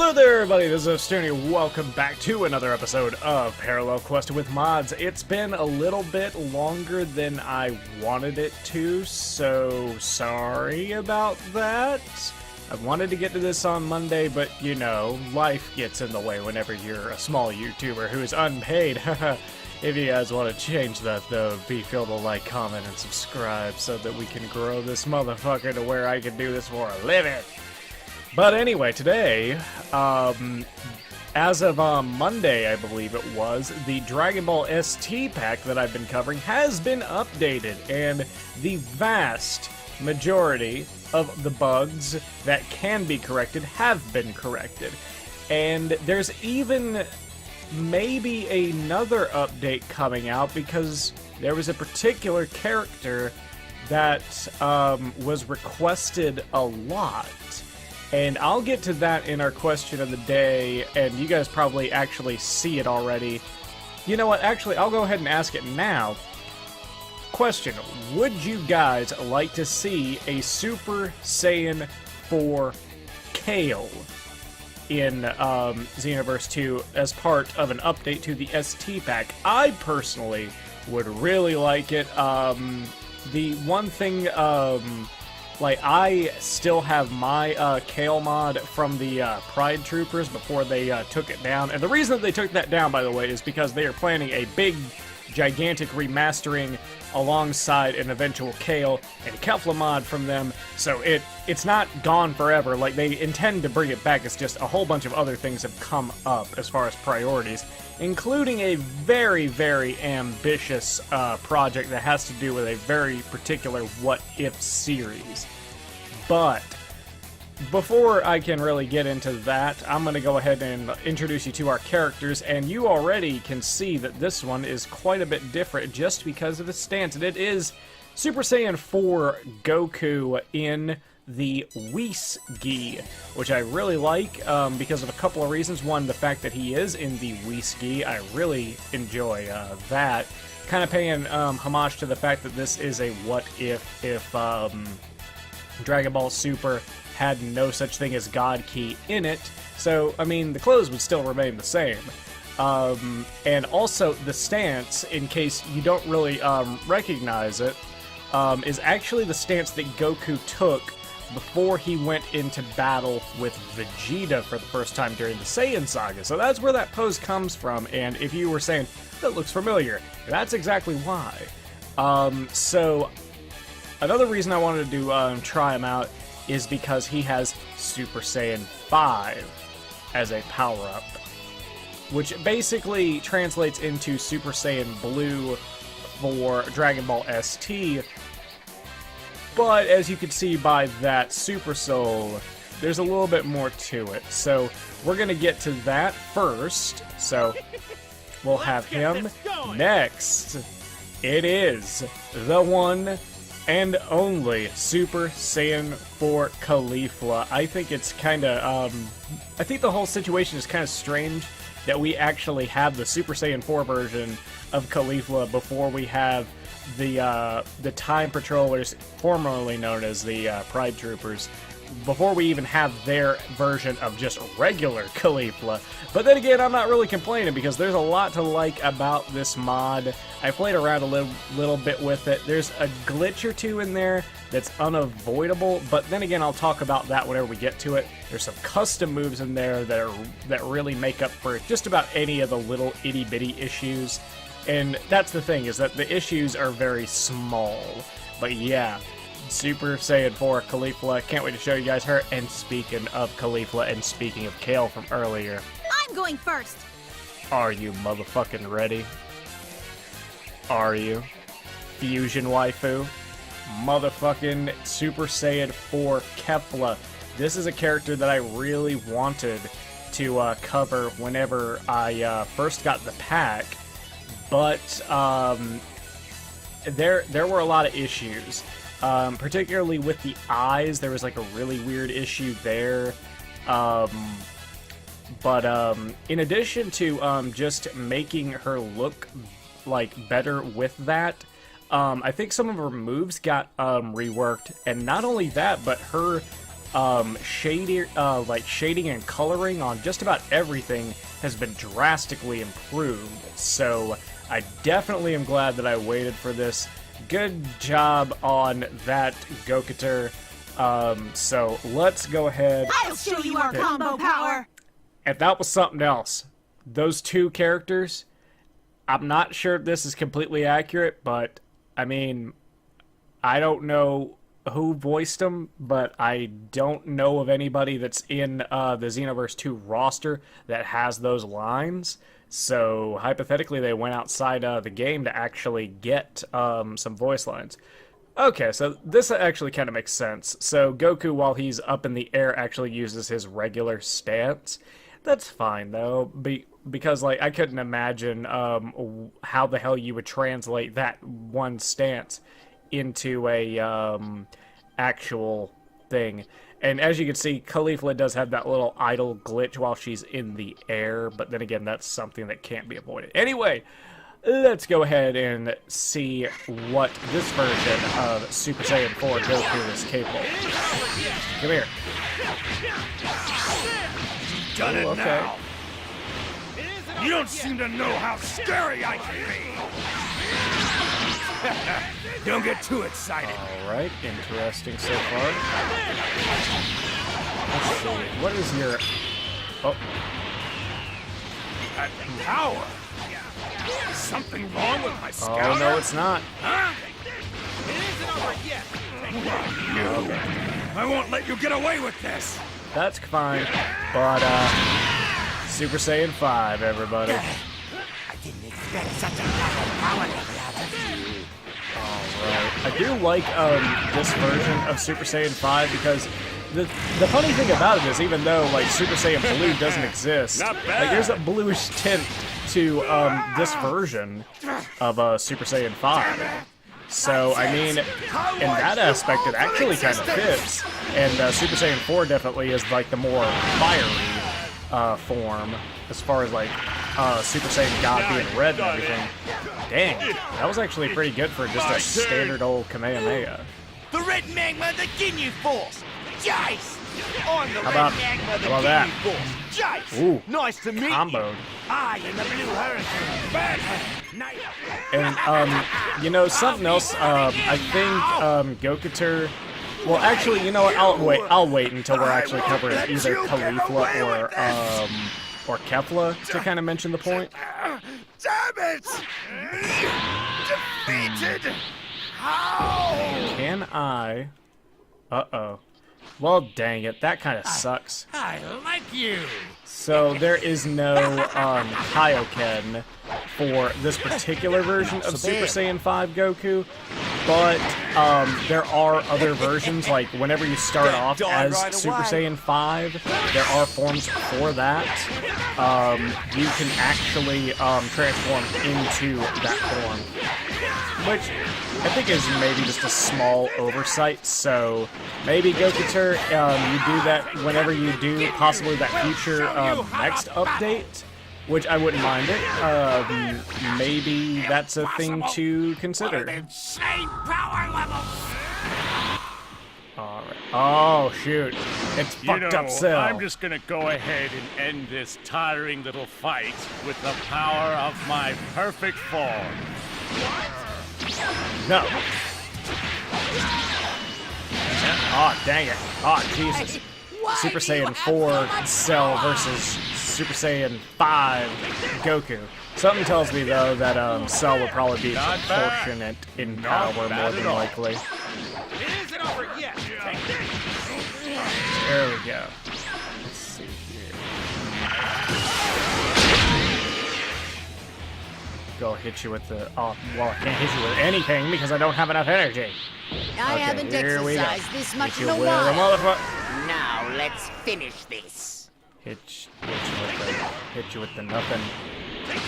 Hello there everybody, this is Ostuni. Welcome back to another episode of Parallel Quest with Mods. It's been a little bit longer than I wanted it to, so sorry about that. I wanted to get to this on Monday, but you know, life gets in the way whenever you're a small YouTuber who is unpaid. If you guys want to change that though, be sure to like, comment, and subscribe so that we can grow this motherfucker to where I can do this for a living. But anyway, today, as of Monday, I believe it was, the Dragon Ball ST pack that I've been covering has been updated, and the vast majority of the bugs that can be corrected have been corrected. And there's even maybe another update coming out because there was a particular character that was requested a lot. And I'll get to that in our question of the day, and you guys probably actually see it already. You know what, actually, I'll go ahead and ask it now. Question, would you guys like to see a Super Saiyan 4 Kale in Xenoverse 2 as part of an update to the ST pack? I personally would really like it. The one thing, like, I still have my Kale mod from the Pride Troopers before they took it down. And the reason that they took that down, by the way, is because they are planning a big, gigantic remastering alongside an eventual Kale and Kefla mod from them. So it's not gone forever. Like, they intend to bring it back. It's just a whole bunch of other things have come up as far as priorities, including a very, very ambitious project that has to do with a very particular what-if series. But before I can really get into that, I'm going to go ahead and introduce you to our characters, and you already can see that this one is quite a bit different just because of the stance, and it is Super Saiyan 4 Goku in the Whis-gi, which I really like because of a couple of reasons. One, the fact that he is in the Whis-gi, I really enjoy that. Kind of paying homage to the fact that this is a what-if if Dragon Ball Super had no such thing as God Ki in it. So, I mean, the clothes would still remain the same. And also, the stance, in case you don't really recognize it, is actually the stance that Goku took before he went into battle with Vegeta for the first time during the Saiyan Saga. So that's where that pose comes from, and if you were saying, that looks familiar, that's exactly why. So, another reason I wanted to try him out is because he has Super Saiyan 5 as a power-up, which basically translates into Super Saiyan Blue for Dragon Ball ST. But as you can see by that Super Soul, there's a little bit more to it. So we're going to get to that first. So we'll have him next. It is the one and only Super Saiyan 4 Khalifa. I think it's kind of, I think the whole situation is kind of strange that we actually have the Super Saiyan 4 version of Khalifa before we have the Time Patrollers, formerly known as the Pride Troopers, before we even have their version of just regular Khalifa. But then again, I'm not really complaining because there's a lot to like about this mod. I played around a little bit with it. There's a glitch or two in there that's unavoidable, but then again, I'll talk about that whenever we get to it. There's some custom moves in there that really make up for just about any of the little itty-bitty issues. And that's the thing, is that the issues are very small. But yeah, Super Saiyan 4 Khalifa, can't wait to show you guys her. And speaking of Khalifa, and speaking of Kale from earlier, I'm going first! Are you motherfucking ready? Are you? Fusion waifu? Motherfucking Super Saiyan 4 Kefla. This is a character that I really wanted to cover whenever I first got the pack. But there were a lot of issues, particularly with the eyes. There was like a really weird issue there. But in addition to just making her look like better with that, I think some of her moves got reworked, and not only that, but her like shading and coloring on just about everything has been drastically improved. So I definitely am glad that I waited for this. Good job on that, Gokuter. So let's go ahead. I'll show you our combo power. And that was something else. Those two characters, I'm not sure if this is completely accurate, but I mean, I don't know who voiced them, but I don't know of anybody that's in the Xenoverse 2 roster that has those lines. So hypothetically, they went outside the game to actually get some voice lines. Okay, so this actually kind of makes sense. So Goku, while he's up in the air, actually uses his regular stance. That's fine, though, because like I couldn't imagine how the hell you would translate that one stance into a actual thing. And as you can see, Khalifa does have that little idle glitch while she's in the air, but then again, that's something that can't be avoided. Anyway, let's go ahead and see what this version of Super Saiyan 4 Goku is capable of. Come here. Done it okay. now. You don't seem to know how scary I can be. Don't get too excited. Alright, interesting so far. Let's see, what is your... Oh. Power? Something wrong with my scouter? Oh, no, it's not. Huh? You. I won't let you get away with this. That's fine, but, Super Saiyan 5, everybody. I didn't expect such a power level. Alright. I do like, this version of Super Saiyan 5 because the funny thing about it is, even though, like, Super Saiyan Blue doesn't exist, like, there's a bluish tint to, this version of, Super Saiyan 5. So, I mean, in that aspect, it actually kind of fits. And Super Saiyan 4 definitely is, like, the more fiery form, as far as, like, Super Saiyan God being red and everything. Dang, that was actually pretty good for just a standard old Kamehameha. The red magma, the Ginyu Force! Jace! On the How about, red magma, the how about that? Ginyu Force! Jace! Ooh, Nice to meet comboed. you! I am the Blue Hurricane! Banter! And, you know, something else, I think, Gokuter... Well, actually, you know what, I'll wait until we're actually covering either Khalifa or Kefla to kind of mention the point. Damn it! Defeated! How? Can I... Uh-oh. Well, dang it, that kind of sucks. I like you! So there is no Kaioken for this particular version of Super Saiyan 5 Goku, but there are other versions, like whenever you start off as Super Saiyan 5, there are forms for that. You can actually transform into that form, which I think is maybe just a small oversight, so maybe Gokuter, you do that whenever you do possibly that future next update, which I wouldn't mind it. Maybe that's a thing to consider. Alright. Oh, shoot. It's fucked up Cell. I'm just gonna go ahead and end this tiring little fight with the power of my perfect form. No. Oh, dang it. Oh, Jesus. Super Saiyan 4 Cell versus Super Saiyan 5 Goku. Something tells me, though, that Cell would probably be proportionate in power more than likely. There we go. Let's see here. Go hit you with the... Oh, well, I can't hit you with anything because I don't have enough energy. I haven't exercised this much Hit in you a with while. Now let's finish this. Hit you with the nothing.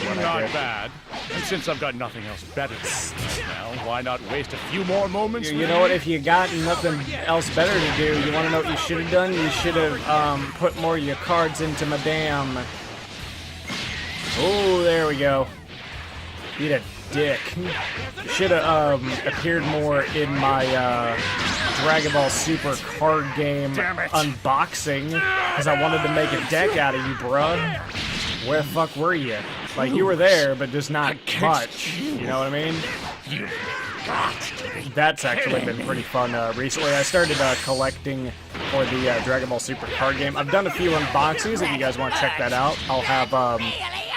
What I Not did. bad. And since I've got nothing else better to do now, why not waste a few more moments? You know what? If you got nothing else better to do, you want to know what you should have done? You should have put more of your cards into my damn. Oh, there we go. Eat a dick. Should have appeared more in my Dragon Ball Super card game unboxing because I wanted to make a deck out of you, bruh. Where the fuck were you? Like, you were there, but just not much. You know what I mean? That's actually been pretty fun recently. I started collecting for the Dragon Ball Super card game. I've done a few unboxings. If you guys want to check that out, I'll have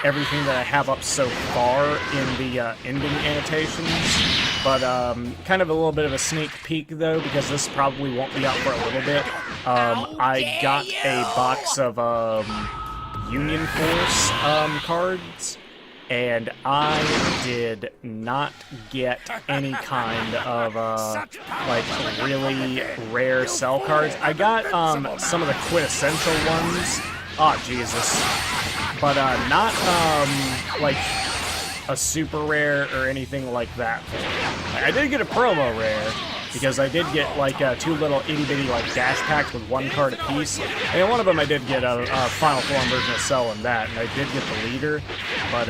everything that I have up so far in the ending annotations. But kind of a little bit of a sneak peek, though, because this probably won't be out for a little bit. I got a box of Union Force cards, and I did not get any kind of like really rare cell cards. I got some of the quintessential ones. Oh Jesus! But not like a super rare or anything like that. I did get a promo rare because I did get like 2 little itty bitty like dash packs with 1 card apiece, and one of them I did get a final form version of Cell in that, and I did get the leader, but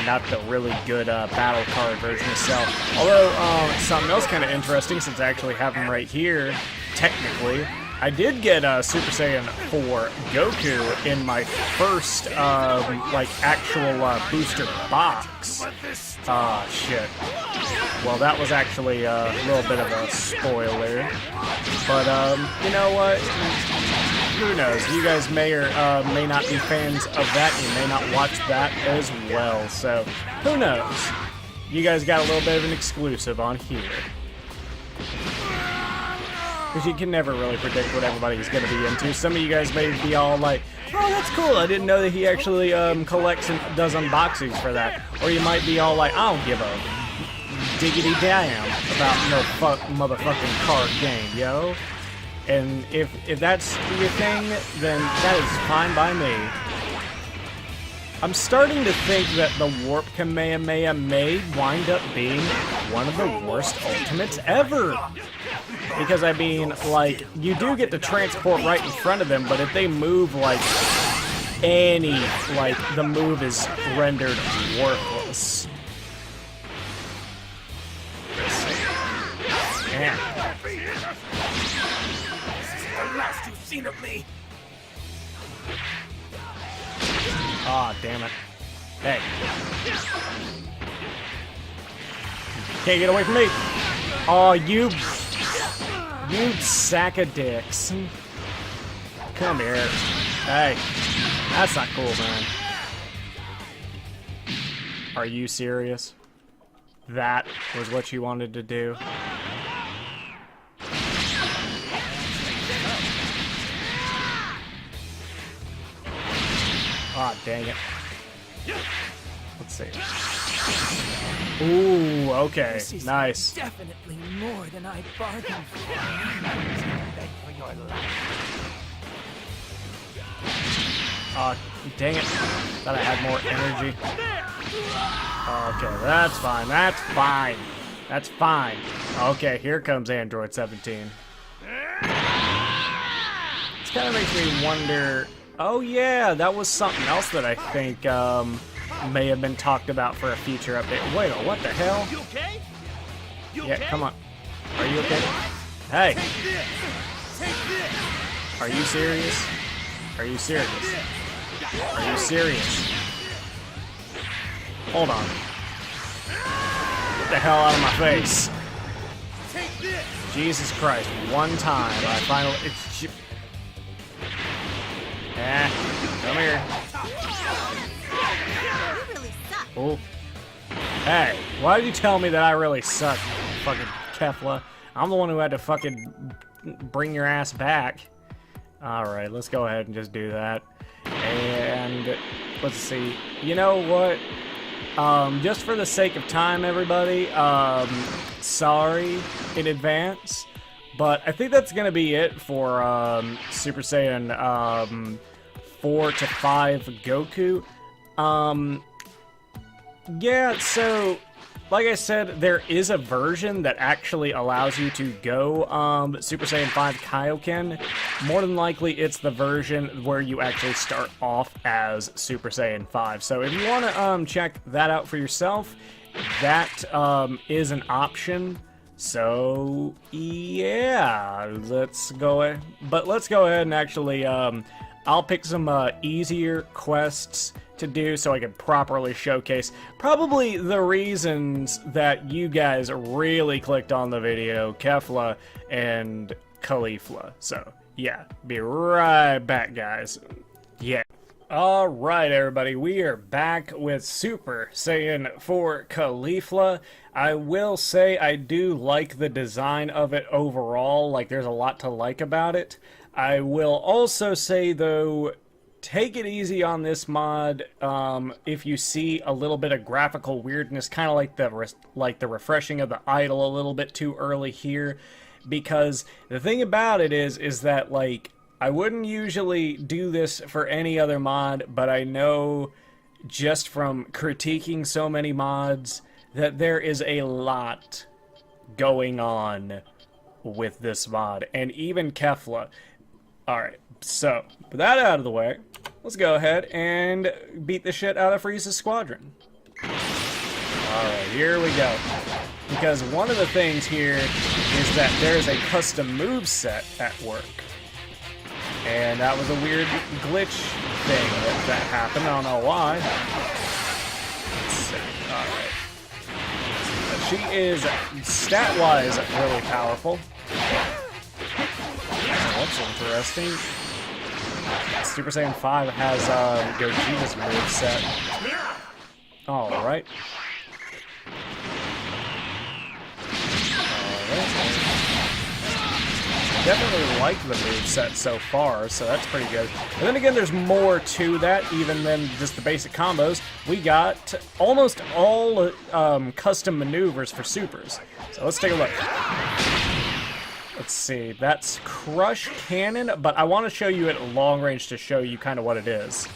not the really good battle card version of Cell. Although something else kind of interesting, since I actually have them right here, technically. I did get Super Saiyan 4 GOKU in my first, like, actual booster box. Ah, shit. Well, that was actually a little bit of a spoiler. But, you know what? Who knows? You guys may or may not be fans of that. You may not watch that as well. So, who knows? You guys got a little bit of an exclusive on here. Because you can never really predict what everybody's going to be into. Some of you guys may be all like, oh, that's cool. I didn't know that he actually collects and does unboxings for that. Or you might be all like, I don't give a diggity damn about no motherfucking card game, yo. And if that's your thing, then that is fine by me. I'm starting to think that the Warp Kamehameha may wind up being one of the worst ultimates ever. Because, I mean, like, you do get to transport right in front of them, but if they move, like, the move is rendered worthless. Man. The last you've seen of me. Aw, damn it. Hey. Can't get away from me. Aw, you sack of dicks. Come here. Hey. That's not cool, man. Are you serious? That was what you wanted to do? Ah, dang it. Let's see. Ooh, okay. Nice. Definitely more than I bargained for. Beg for your life. Ah, dang it. Thought I had more energy. Okay, that's fine. That's fine. That's fine. Okay, here comes Android 17. This kind of makes me wonder... Oh yeah, that was something else that I think may have been talked about for a future update. Wait, what the hell? You okay? Yeah, come on. Are you okay? Hey! Are you serious? Are you serious? Are you serious? Hold on. Get the hell out of my face. Jesus Christ, one time I finally... come here. Oh. Hey, why did you tell me that I really suck, fucking Kefla? I'm the one who had to fucking bring your ass back. Alright, let's go ahead and just do that. And let's see. You know what? Just for the sake of time, everybody, sorry in advance. But I think that's going to be it for Super Saiyan 4 to 5 GOKU. Yeah, so like I said, there is a version that actually allows you to go Super Saiyan 5 Kaioken. More than likely, it's the version where you actually start off as Super Saiyan 5. So if you want to check that out for yourself, that is an option. So yeah, let's go ahead. But let's go ahead and actually, I'll pick some easier quests to do so I can properly showcase probably the reasons that you guys really clicked on the video, Kefla and Khalifa. So yeah, be right back, guys. Yeah. Alright everybody, we are back with Super Saiyan 4 Caulifla. I will say I do like the design of it overall, like there's a lot to like about it. I will also say though, take it easy on this mod if you see a little bit of graphical weirdness, kind of like the refreshing of the idol a little bit too early here, because the thing about it is that like I wouldn't usually do this for any other mod, but I know just from critiquing so many mods that there is a lot going on with this mod, and even Kefla. Alright, so, with that out of the way, let's go ahead and beat the shit out of Frieza's squadron. Alright, here we go. Because one of the things here is that there's a custom moveset at work. And that was a weird glitch thing that happened. I don't know why. Let's see. Alright. She is, stat-wise, really powerful. That's interesting. Super Saiyan 5 has Gogeta's moveset. Alright. Definitely like the moveset so far, so that's pretty good. And then again, there's more to that, even than just the basic combos. We got almost all custom maneuvers for supers. So let's take a look. Let's see, that's Crush Cannon, but I want to show you it at long range to show you kind of what it is.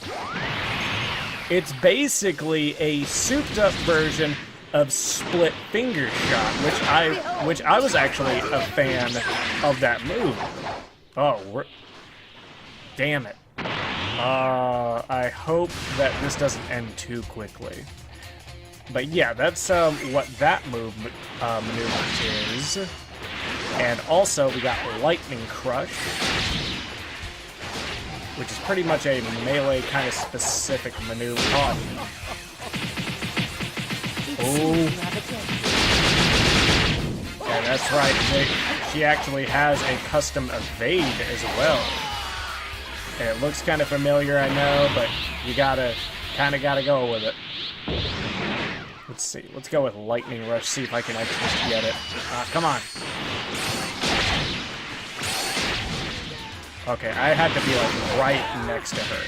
It's basically a souped up version of Split Finger Shot, which I was actually a fan of that move. Oh, damn it. I hope that this doesn't end too quickly. But yeah, that's what that maneuver is. And also, we got Lightning Crush, which is pretty much a melee kind of specific maneuver. Oh. Yeah, that's right. She actually has a custom evade as well. And it looks kind of familiar, I know, but you kind of gotta go with it. Let's see. Let's go with Lightning Rush, see if I can actually get it. Come on. Okay, I had to be like right next to her.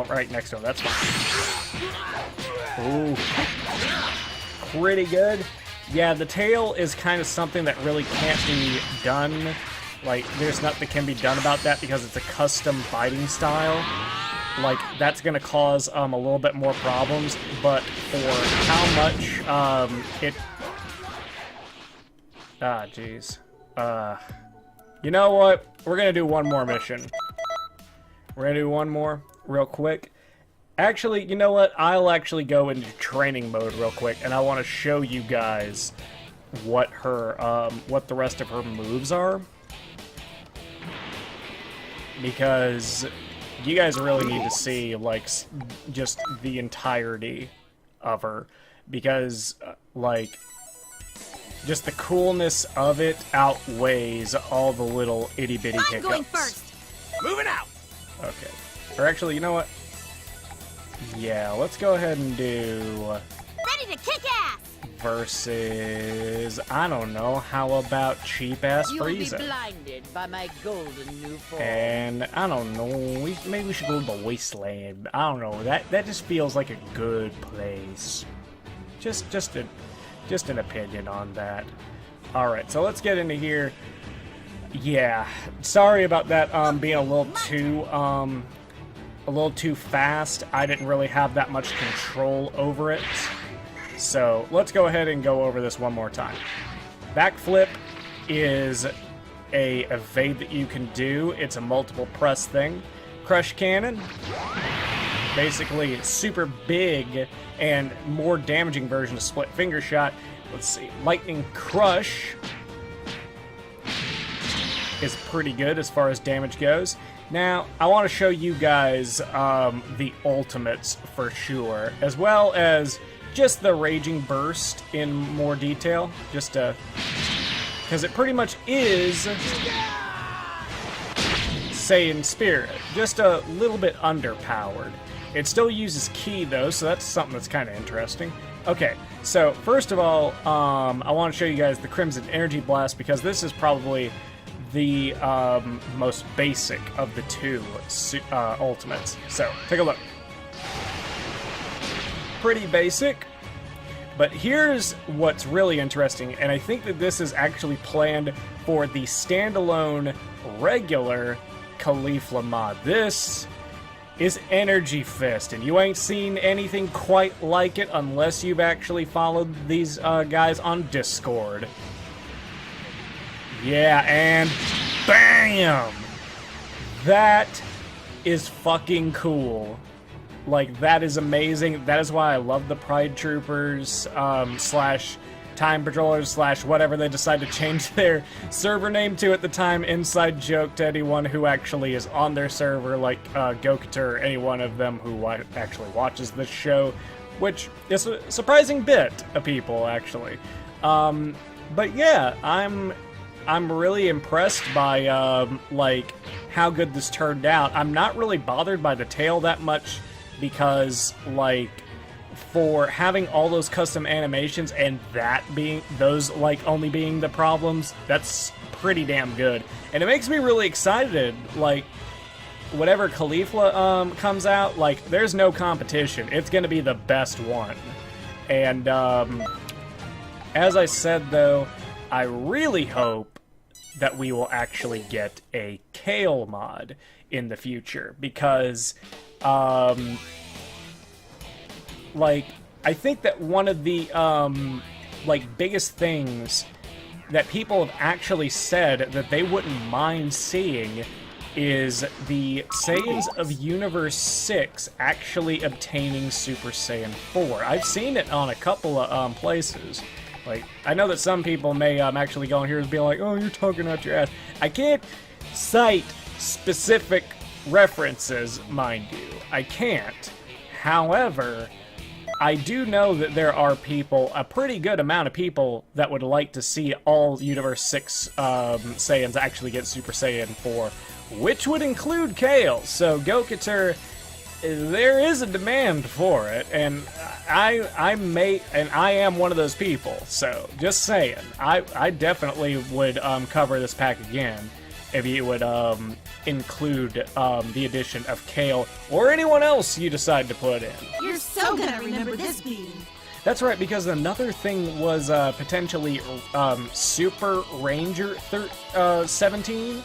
Right next to him. That's fine. Ooh. Pretty good. Yeah, the tail is kind of something that really can't be done. Like, there's nothing that can be done about that because it's a custom fighting style. Like, that's gonna cause a little bit more problems, but for how much it... jeez. You know what? We're gonna do one more mission. We're gonna do one more real quick. Actually, you know what? I'll actually go into training mode real quick, and I want to show you guys what what the rest of her moves are. Because you guys really need to see, like, just the entirety of her. Because, like, just the coolness of it outweighs all the little itty-bitty hiccups. I'm going first. Moving out! Okay. Or actually, you know what? Yeah, let's go ahead and do... Ready to kick ass! Versus... I don't know, how about cheap-ass You'll be Frieza? blinded by my golden new form. And, I don't know, maybe we should go to the Wasteland. I don't know, that just feels like a good place. Just an opinion on that. Alright, so let's get into here. Yeah, sorry about that being a little too fast. I didn't really have that much control over it. So let's go ahead and go over this one more time. Backflip is a evade that you can do. It's a multiple press thing. Crush Cannon, basically super big and more damaging version of Split Finger Shot. Let's see, Lightning Crush is pretty good as far as damage goes. Now, I want to show you guys the ultimates for sure, as well as just the Raging Burst in more detail, just to... because it pretty much is Saiyan Spirit, just a little bit underpowered. It still uses Ki though, so that's something that's kind of interesting. Okay, so first of all, I want to show you guys the Crimson Energy Blast, because this is probably the most basic of the two ultimates. So, take a look. Pretty basic. But here's what's really interesting, and I think that this is actually planned for the standalone regular Khalifa mod. This is Energy Fist, and you ain't seen anything quite like it unless you've actually followed these guys on Discord. Yeah, and BAM! That is fucking cool. Like, that is amazing. That is why I love the Pride Troopers, slash Time Patrollers, slash whatever they decide to change their server name to at the time. Inside joke to anyone who actually is on their server, like Goku or any one of them who actually watches this show, which is a surprising bit of people, actually. But yeah, I'm really impressed by, like, how good this turned out. I'm not really bothered by the tail that much, because, like, for having all those custom animations and that being, those, like, only being the problems, that's pretty damn good. And it makes me really excited, like, whatever Khalifa comes out, like, there's no competition. It's gonna be the best one. And, as I said, though, I really hope that we will actually get a Kale mod in the future, because like, I think that one of the like, biggest things that people have actually said that they wouldn't mind seeing is the Saiyans of Universe 6 actually obtaining Super Saiyan 4. I've seen it on a couple of places. Like, I know that some people may actually go in here and be like, oh, you're talking out your ass. I can't cite specific references, mind you. I can't. However, I do know that there are people, a pretty good amount of people, that would like to see all Universe 6 Saiyans actually get Super Saiyan 4, which would include Kale. So, Goku, there is a demand for it, and I am one of those people. So, just saying, I definitely would cover this pack again if you would include the addition of Kale or anyone else you decide to put in. You're so gonna remember this beating. That's right, because another thing was potentially Super Ranger 17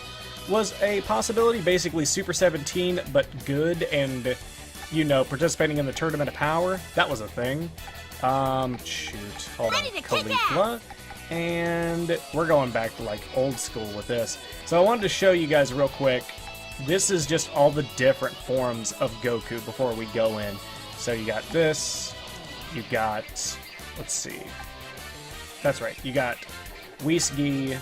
was a possibility. Basically Super 17, but good and, you know, participating in the Tournament of Power. That was a thing. Shoot. Hold on. Khalifa. And we're going back to, like, old school with this. So I wanted to show you guys real quick. This is just all the different forms of Goku before we go in. So you got this. You got, let's see. That's right. You got Whis-Gi.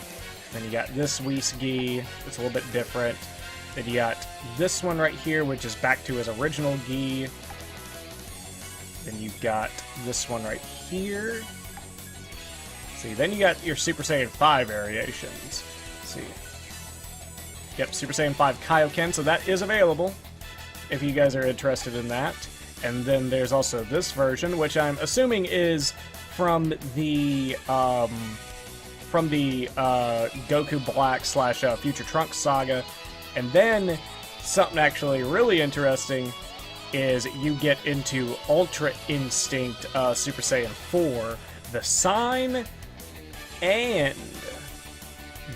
Then you got this Whis-Gi. It's a little bit different. Then you got this one right here, which is back to his original Gi. Then you got this one right here. See, then you got your Super Saiyan 5 variations. Let's see. Yep, Super Saiyan 5 Kaioken, so that is available if you guys are interested in that. And then there's also this version, which I'm assuming is from the Goku Black / Future Trunks saga. And then something actually really interesting is you get into Ultra Instinct Super Saiyan 4, the sign, and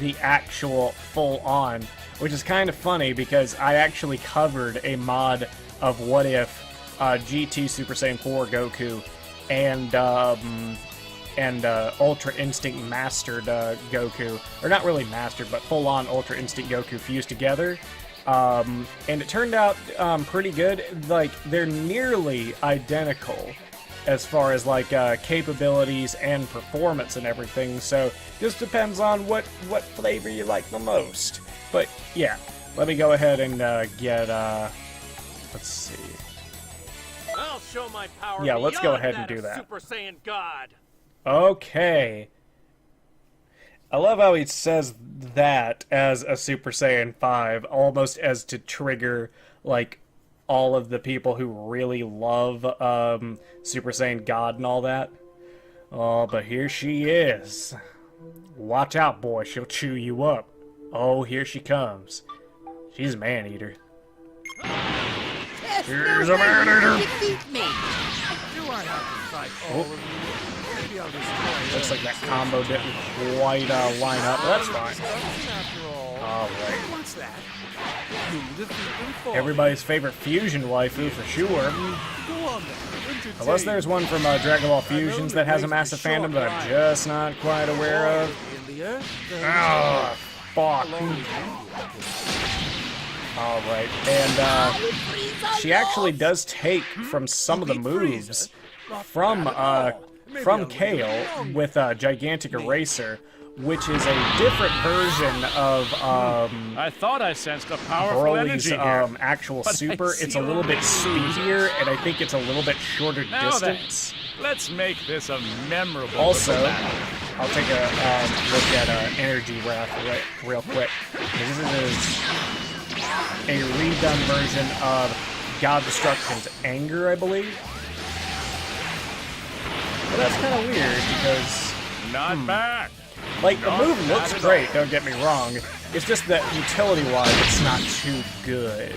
the actual full-on, which is kind of funny because I actually covered a mod of what if G2 Super Saiyan 4 Goku and Ultra Instinct Mastered Goku, or not really mastered, but full-on Ultra Instinct Goku fused together. And it turned out pretty good. Like, they're nearly identical as far as like capabilities and performance and everything. So just depends on what flavor you like the most. But yeah, let me go ahead and get let's see. I'll show my power. Yeah, let's go beyond ahead and do of that. Super Saiyan God. Okay. I love how he says that as a Super Saiyan 5, almost as to trigger, like, all of the people who really love Super Saiyan God and all that. Oh, but here she is. Watch out, boy, she'll chew you up. Oh, here she comes. She's a man-eater. Here's a man-eater! Defeat me. Do I have to fight all of you? Maybe I'll destroy Looks like that combo didn't quite line up, but that's fine. after all. Alright. What's that? You defeat them for Everybody's favorite fusion waifu for sure. Go on then. Entertain. Unless there's one from Dragon Ball Fusions that has a massive fandom that I'm just not quite aware of. In the earth, there Oh, fuck. Alright, and she actually does take from some of the moves from Kale with Gigantic Eraser, which is a different version of I thought I sensed a powerful Broly's energy here. actual But I super. It's see a little bit only speedier, and I think it's a little bit shorter Now then, distance. let's make this a memorable Also, little battle. I'll take a look at Energy Wrath real quick. This is a redone version of God Destruction's Anger, I believe. But that's kind of weird because, Not bad. like, the move looks great, don't get me wrong. It's just that utility-wise, it's not too good.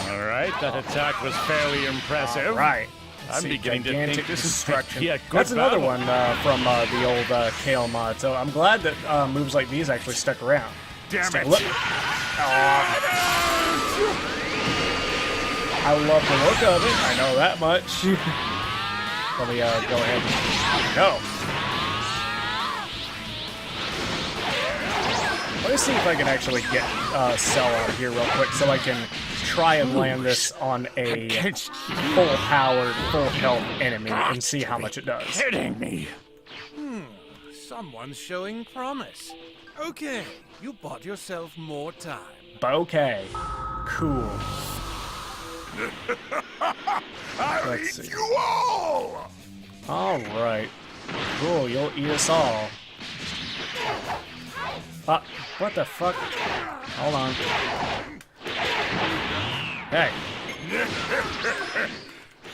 All right, that attack was fairly impressive. Right. I'm beginning to think this is Destruction. yeah, good That's another battle. one from the old Kale mod, so I'm glad that moves like these actually stuck around. Damn So it. look. I love the look of it, I know that much. Let me go ahead and go. Let me see if I can actually get Cell out of here real quick so I can try and land this on a full-powered, full-health enemy and see how much it does. Kidding me. Someone's showing promise. Okay, you bought yourself more time. Bouquet. Cool. Let's see. Alright. Cool, you'll eat us all. What the fuck? Hold on. Hey.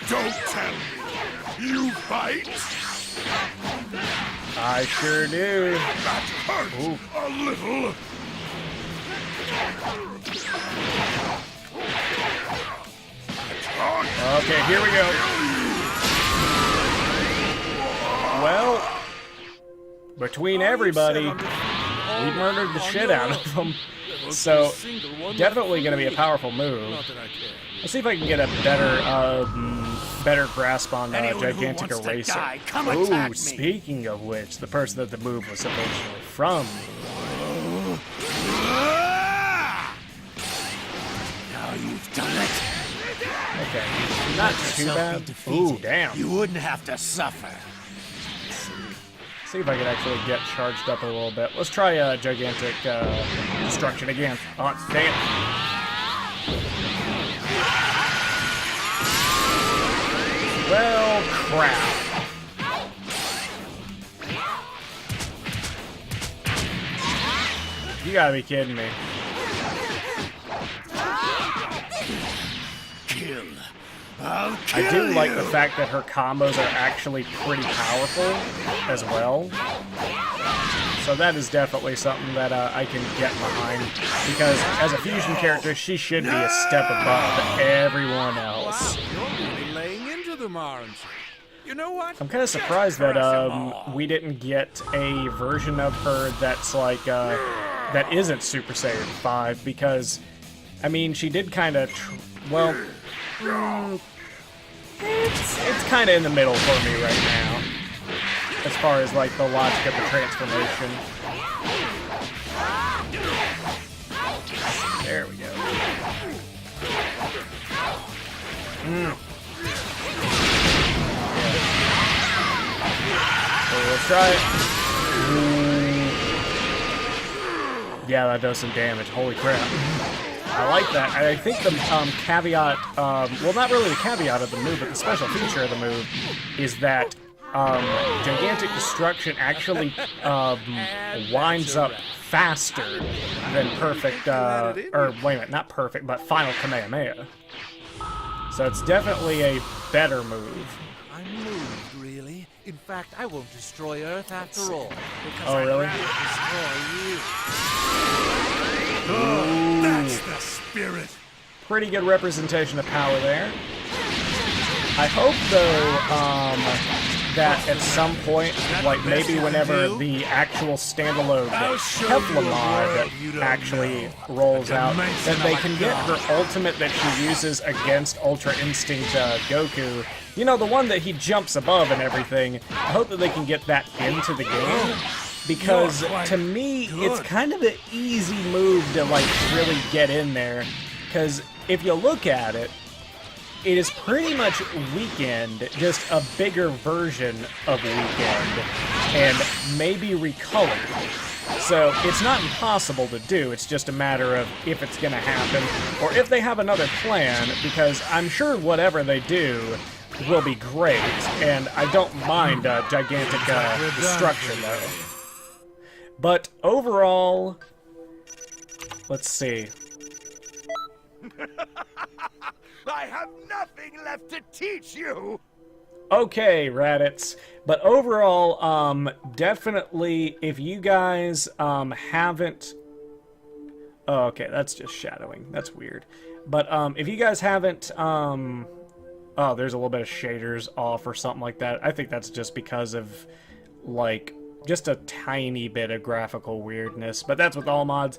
Don't tell me you fight. I sure do. That hurts Ooh. a little. Okay, here we go. Well, between everybody, we murdered the shit out of them. So, definitely going to be a powerful move. Not that I care. Let's see if I can get a better grasp on Anyone who Gigantic wants to Eraser. die, come attack me. Speaking of which, the person that the move was originally from. Now you've done it. Okay, not too bad. Ooh, damn. You wouldn't have to suffer. See if I can actually get charged up a little bit. Let's try Gigantic Destruction again. Oh, dang it. Well, crap. You gotta be kidding me. Kill. I'll I kill do like you. the fact that her combos are actually pretty powerful as well. So that is definitely something that I can get behind. Because as a fusion character, she should be a step above everyone else. You're really laying into them, aren't you? You know what? I'm kind of surprised that we didn't get a version of her that's like that isn't Super Saiyan 5, because I mean she did kind of It's kind of in the middle for me right now, as far as like the logic of the transformation. There we go. Yeah. So let's try it. Yeah, that does some damage. Holy crap. I like that. I think the caveat, well, not really the caveat of the move, but the special feature of the move is that Gigantic Destruction actually winds up faster than Perfect, or wait a minute, not Perfect, but Final Kamehameha. So it's definitely a better move. I'm moved, really. In fact, I won't destroy Earth after all. Because Oh, really? I'd rather destroy you. That's the spirit. Pretty good representation of power there. I hope, though, that at some point, like maybe whenever the actual standalone Kefla mod actually rolls out, that they can get her ultimate that she uses against Ultra Instinct Goku. You know, the one that he jumps above and everything. I hope that they can get that into the game. Because to me, it's kind of an easy move to like really get in there. Because if you look at it, it is pretty much Weekend, just a bigger version of Weekend, and maybe recolored. So it's not impossible to do, it's just a matter of if it's going to happen, or if they have another plan, because I'm sure whatever they do will be great, and I don't mind Gigantic Destruction, though. But overall, let's see. I have nothing left to teach you. Okay, Raditz. But overall, definitely, if you guys haven't... Oh, okay, that's just shadowing. That's weird. But if you guys haven't... Oh, there's a little bit of shaders off or something like that. I think that's just because of, like, just a tiny bit of graphical weirdness. But that's with all mods.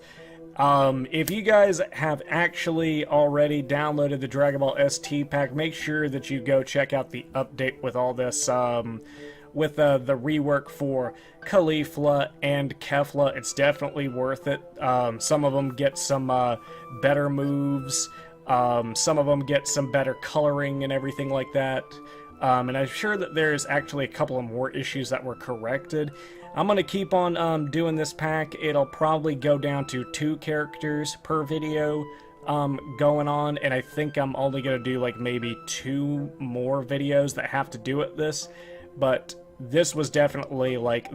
If you guys have actually already downloaded the Dragon Ball ST pack, make sure that you go check out the update with all this, with the rework for Khalifa and Kefla. It's definitely worth it. Some of them get some better moves. Some of them get some better coloring and everything like that. And I'm sure that there's actually a couple of more issues that were corrected. I'm going to keep on doing this pack. It'll probably go down to 2 characters per video going on, and I think I'm only going to do like maybe 2 more videos that have to do with this. But this was definitely like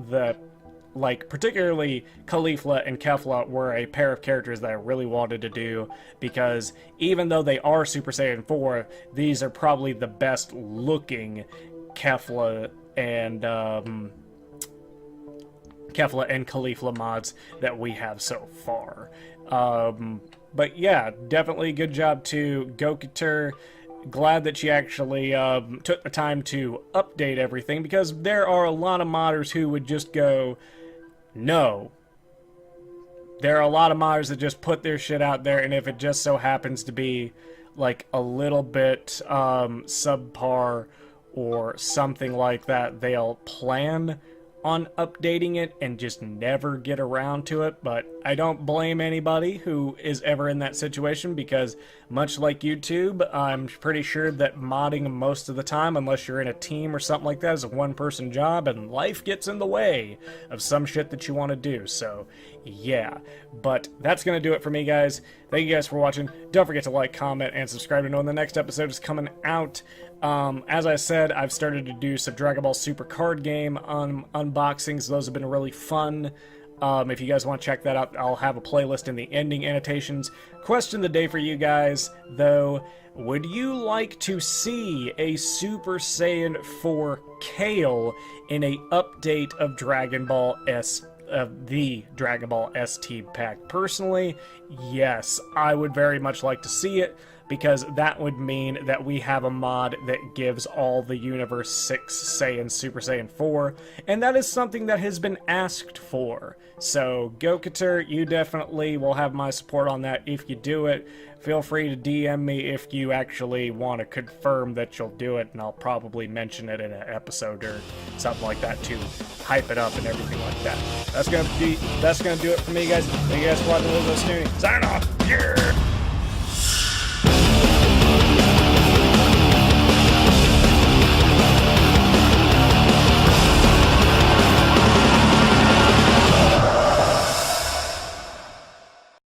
particularly Khalifa and Kefla were a pair of characters that I really wanted to do, because even though they are Super Saiyan 4, these are probably the best looking Kefla and Khalifa mods that we have so far. But yeah, definitely good job to Goku. Glad that she actually took the time to update everything, because there are a lot of modders who would just go, no. There are a lot of modders that just put their shit out there, and if it just so happens to be like a little bit subpar or something like that, they'll plan on updating it and just never get around to it. But I don't blame anybody who is ever in that situation, because much like YouTube, I'm pretty sure that modding most of the time, unless you're in a team or something like that, is a one-person job, and life gets in the way of some shit that you want to do. So yeah, but that's gonna do it for me, guys. Thank you guys for watching. Don't forget to like, comment, and subscribe to know when the next episode is coming out. As I said, I've started to do some Dragon Ball Super card game unboxings. Those have been really fun. If you guys want to check that out, I'll have a playlist in the ending annotations. Question of the day for you guys, though. Would you like to see a Super Saiyan 4 Kale in a update of Dragon Ball the Dragon Ball ST pack? Personally, yes, I would very much like to see it, because that would mean that we have a mod that gives all the Universe 6 Saiyans Super Saiyan 4, and that is something that has been asked for. So, GOKU, you definitely will have my support on that if you do it. Feel free to DM me if you actually want to confirm that you'll do it, and I'll probably mention it in an episode or something like that to hype it up and everything like that. That's gonna do it for me, guys. Thank you guys for watching. This is Ostuni. Signing off. Yeah!